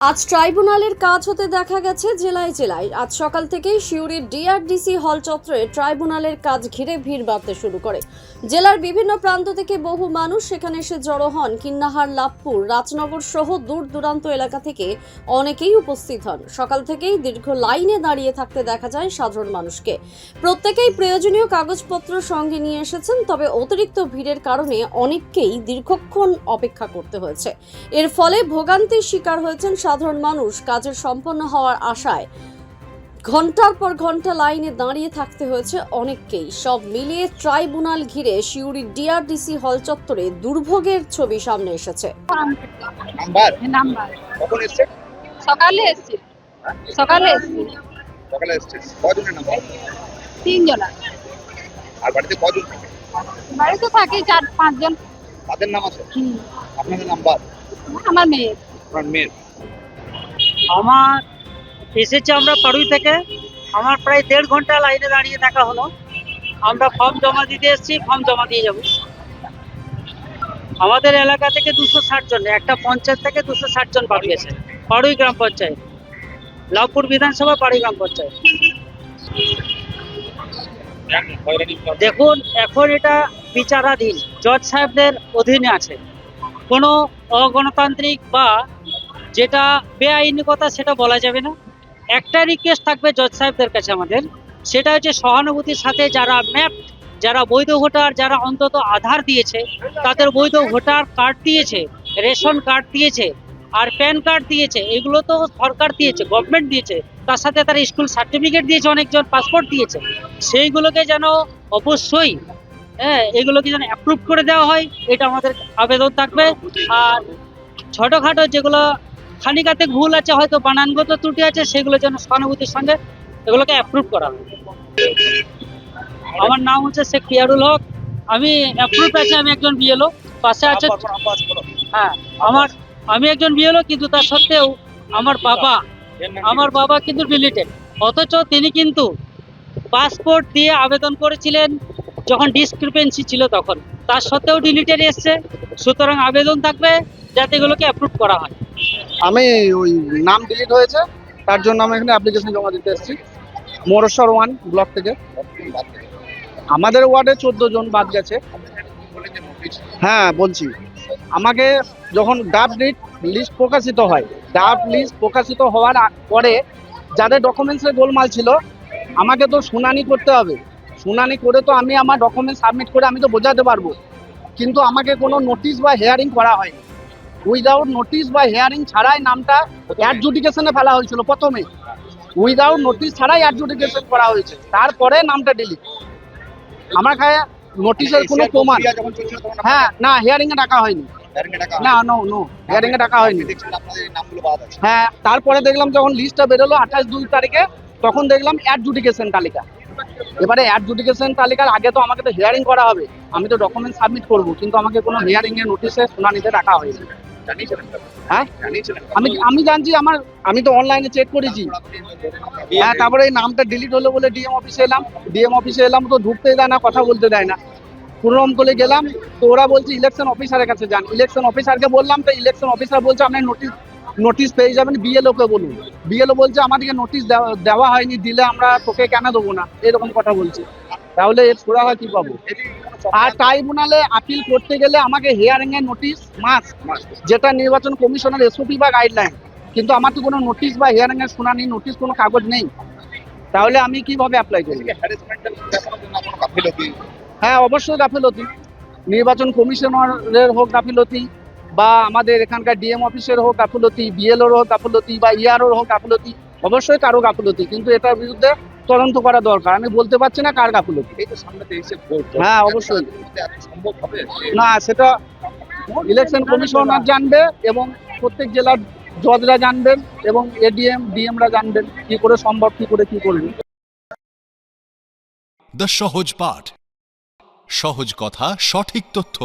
আজ ট্রাইব্যুনালের কাজ হতে দেখা গেছে জেলায় জেলায়। আজ সকাল থেকেই সিউড়ির ডিআরডিসি হল চত্বরে ট্রাইব্যুনালের কাজ ঘিরে ভিড় বাড়তে শুরু করে। জেলার বিভিন্ন প্রান্ত থেকে বহু মানুষ সেখানে এসে জড়ো হন। কিন্নাহার, লাভপুর, রাজনগর সহ দূর দূরান্ত এলাকা থেকে অনেকেই উপস্থিত হন। সকাল থেকেই দীর্ঘ লাইনে দাঁড়িয়ে থাকতে দেখা যায় সাধারণ মানুষকে। প্রত্যেকেই প্রয়োজনীয় কাগজপত্র সঙ্গে নিয়ে এসেছেন, তবে অতিরিক্ত ভিড়ের কারণে অনেককেই দীর্ঘক্ষণ অপেক্ষা করতে হয়েছে। এর ফলে ভোগান্তির শিকার হয়েছেন সাধারণ মানুষ। কাজের সম্পন্ন হওয়ার আশায় ঘন্টার পর ঘন্টা লাইনে দাঁড়িয়ে থাকতে হয়েছে অনেককেই। সব মিলিয়ে ট্রাইব্যুনাল ঘিরে সিউড়ির ডিআরডিসি হল চত্বরে দুর্ভোগের ছবি সামনে এসেছে। সকালে এসেছি। তিনজন। আর বাড়িতে কজন থাকে? বাড়িতে থাকি 4-5 জন। তাদের নাম আছে? আপনাদের নাম্বার? আমার মেয়ে। আপনার মেয়ের? আমার এসেছে আমরা পাড়ুই থেকে। আমার প্রায় 1.5 ঘন্টা লাইনে দাঁড়িয়ে থাকা হলো। আমরা ফর্ম জমা দিতে এসেছি, ফর্ম জমা দিয়ে যাব। আমাদের এলাকা থেকে 260 জন, একটা পঞ্চায়েত থেকে 260 জন পাঠিয়েছে। পাড়ুই গ্রাম পঞ্চায়েত, লাভপুর বিধানসভা, পাড়ুই গ্রাম পঞ্চায়েত। দেখুন, এখন এটা বিচারাধীন, জজ সাহেবদের অধীনে আছে। কোনো অগণতান্ত্রিক বা যেটা বেআইনিকতা সেটা বলা যাবে না। একটা রিকোয়েস্ট থাকবে জজ সাহেবদের কাছে আমাদের, সেটা হচ্ছে সহানুভূতির সাথে যারা ম্যাপ, যারা বৈধ ভোটার, যারা অন্তত আধার দিয়েছে, তাদের বৈধ ভোটার কার্ড দিয়েছে, রেশন কার্ড দিয়েছে, আর প্যান কার্ড দিয়েছে, এগুলো তো সরকার দিয়েছে, গভর্নমেন্ট দিয়েছে। তার সাথে তারা স্কুল সার্টিফিকেট দিয়েছে, অনেকজন পাসপোর্ট দিয়েছে। সেইগুলোকে যেন অবশ্যই এগুলোকে যেন অ্যাপ্রুভ করে দেওয়া হয়, এটা আমাদের আবেদন থাকবে। আর ছোটোখাটো যেগুলো খানিকাতে ভুল আছে, হয়তো বানানগত ত্রুটি আছে, সেগুলো যেন সহানুভূতির সঙ্গে এগুলোকে অ্যাপ্রুভ করা হয়। আমার নাম হচ্ছে শেখ পিয়ারুল হক। আমি অ্যাপ্রুভ আছে, আমি একজন বিএলও। পাশে আছে, হ্যাঁ, আমি একজন বিএলও, কিন্তু তার সত্ত্বেও আমার বাবা কিন্তু ডিলিটেড। অথচ তিনি কিন্তু পাসপোর্ট দিয়ে আবেদন করেছিলেন যখন ডিসক্রিপেন্সি ছিল তখন, তার সত্ত্বেও ডিলিটেড এসছে। সুতরাং আবেদন থাকবে যাতে এগুলোকে অ্যাপ্রুভ করা হয়। আমি ওই নাম ডিলিট হয়েছে, তার জন্য আমি এখানে অ্যাপ্লিকেশন জমা দিতে এসেছি। মোরশ্বর 1 ব্লক থেকে। আমাদের ওয়ার্ডে 14 জন বাদ গেছে। হ্যাঁ বলছি, আমাকে যখন ড্রাফট লিস্ট প্রকাশিত হয়, ড্রাফট লিস্ট প্রকাশিত হওয়ার পরে যাদের ডকুমেন্টসের গোলমাল ছিল, আমাকে তো শুনানি করতে হবে। শুনানি করে তো আমি আমার ডকুমেন্ট সাবমিট করে আমি তো বোঝাতে পারবো, কিন্তু আমাকে কোনো নোটিশ বা হিয়ারিং করা হয়নি। উইদাউট নোটিশ বা হিয়ারিং ছাড়াই নামটা অ্যাডজুডিকেশনে ফেলা হয়েছিল। প্রথমে উইদাউট নোটিশ ছাড়াই অ্যাডজুডিকেশন করা হয়েছে, তারপরে নামটা ডিলিট। আমার কাছে নোটিশের কোনো প্রমাণ, হ্যাঁ না, হিয়ারিং এ ডাকা হয়নি, না নো হিয়ারিং এ ডাকা হয়নি। হ্যাঁ, তারপরে দেখলাম যখন লিস্টটা বেরোলো 28/2 তারিখে, তখন দেখলাম অ্যাডজুডিকেশন তালিকা। এবারে অ্যাডজুডিকেশন তালিকার আগে তো আমাকে তো হিয়ারিং করা হবে, আমি তো ডকুমেন্ট সাবমিট করব, কিন্তু আমাকে কোনো হিয়ারিং এর নোটিশে শুনানিতে রাখা হয়নি। হ্যাঁ, আমি জানছি, আমি তো অনলাইনে চেক করেছি। হ্যাঁ, তারপরে এই নামটা ডিলিট হলো বলে ডিএম অফিসে এলাম, তো ঢুকতে দেয় না, কথা বলতে দেয় না। পুরোরম করে গেলাম, তো ওরা বলছে ইলেকশন অফিসারের কাছে যান। ইলেকশন অফিসারকে বললাম, তো ইলেকশন অফিসার বলছে আপনি নোটিশ পেয়ে যাবেন, বিএলওকে বলুন। বিএলও বলছে আমাদেরকে নোটিশ দেওয়া হয়নি, দিলে আমরা তোকে কেন দেবো না, এরকম কথা বলছে। তাহলে এর ছোড়া হয় কি পাবো? আর ট্রাইব্যুনালে আপিল করতে গেলে আমাকে হিয়ারিং এর নোটিশ মাস্ট, যেটা নির্বাচন কমিশনের এসওপি বা গাইডলাইন, কিন্তু আমার তো কোনো নোটিশ বা হিয়ারিং এর শুনানি নোটিশ কোনো কাগজ নেই। তাহলে আমি কিভাবে অ্যাপ্লাই করব? হ্যাঁ, অবশ্যই গাফিলতি। নির্বাচন কমিশনারের হোক গাফিলতি, বা আমাদের এখানকার ডিএম অফিসের হোক গাফিলতি, বিএলওর হোক গাফিলতি, বা ইআরওর হোক গাফিলতি, অবশ্যই কারো গাফিলতি, কিন্তু এটার বিরুদ্ধে তদন্ত করা দরকার। আমি বলতে পারছি না কার গাফিলতি। হ্যাঁ অবশ্যই, না সেটা ইলেকশন কমিশনার জানবে, এবং প্রত্যেক জেলার জজরা জানবেন, এবং এডিএম ডিএমরা জানবেন কি করে সম্ভব, কি করে কি করবে। দ্য সহজ পাঠ, সহজ কথা, সঠিক তথ্য।